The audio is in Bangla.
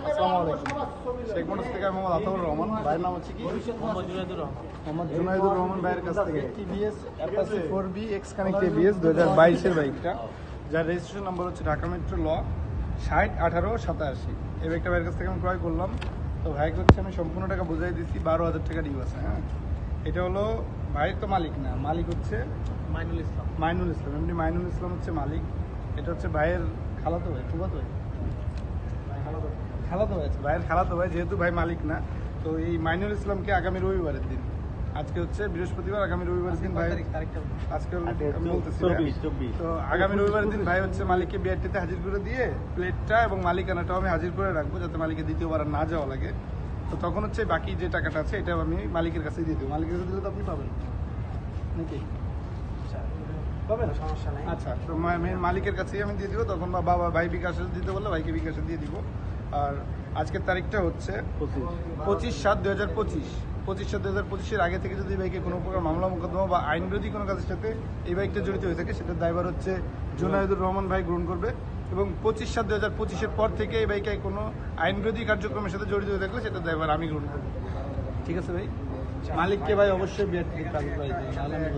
আসসালামু আলাইকুম। শেখ মোটরস থেকে আমি মোহাম্মদ আতাউর রহমান। ভাইয়ের নাম হচ্ছে কি? মোহাম্মদ জুনাইদুর রহমান। মোহাম্মদ জুনাইদুর রহমান ভাইয়ের কাছ থেকে TVS Apache 4B X Connect ABS 2022-এর বাইকটা, যার রেজিস্ট্রেশন নাম্বার হচ্ছে ঢাকা মেট্রো ল 601887। এই বাইকটা ভাইয়ের কাছ থেকে আমি ক্রয় করলাম। তো ভাইকে হচ্ছে আমি সম্পূর্ণ টাকা বুঝাই দিচ্ছি, 12,000 টাকা ডিউ আছে। হ্যাঁ, এটা হলো ভাইয়ের তো মালিক না, মালিক হচ্ছে মাইনুল ইসলাম। মাইনুল ইসলাম। এমনি মাইনুল ইসলাম হচ্ছে মালিক। এটা হচ্ছে ভাইয়ের খালাতো ভাই, ফুফাতো ভাই, খালাতো ভাই আছে, ভাইয়ের খালাতো ভাই। যেহেতু ভাই মালিক না, তো এই মাইনুল ইসলামকে আগামী রবিবারের দিন, আজকে হচ্ছে বৃহস্পতিবার, আগামী রবিবারের দিন ভাই আজকে আমি বলতেছি, তো আগামী রবিবারের দিন ভাই হচ্ছে মালিককে বিআরটিতে হাজির করে দিয়ে প্লেটটা এবং মালিকানাটাও আমি হাজির করে রাখবো, যাতে মালিকের দ্বিতীয়বার আর না যাওয়া লাগে। তো তখন হচ্ছে বাকি যে টাকাটা আছে এটা আমি মালিকের কাছে দিয়ে দেবো। মালিকের কাছে দিলে তো আপনি পাবেন নাকি? পাবেন, সমস্যা নেই। আচ্ছা, তো মালিকের কাছেই আমি দিয়ে দিব তখন, বা বাবা ভাই বিকাশে দিতে বললে ভাইকে বিকাশে দিয়ে দিব। আর আজকের তারিখটা হচ্ছে 25/7/2025। 25/7/2025-এর আগে থেকে যদি বাইকে কোনো প্রকার মামলা মোকদ্দমা বা আইন বিরোধী কোনো কাজের সাথে এই বাইকটা জড়িত হয়ে থাকে, সেটার দায়ভার হচ্ছে জুনাইদুর রহমান ভাই গ্রহণ করবে। এবং 25/7/2025-এর পর থেকে এই বাইকে কোনো আইন বিরোধী কার্যক্রমের সাথে জড়িত হয়ে থাকলে সেটার দায়ভার আমি গ্রহণ করবো। ঠিক আছে ভাই? মালিককে ভাই অবশ্যই বিআরটি কাজ করাই, নাহলে আমি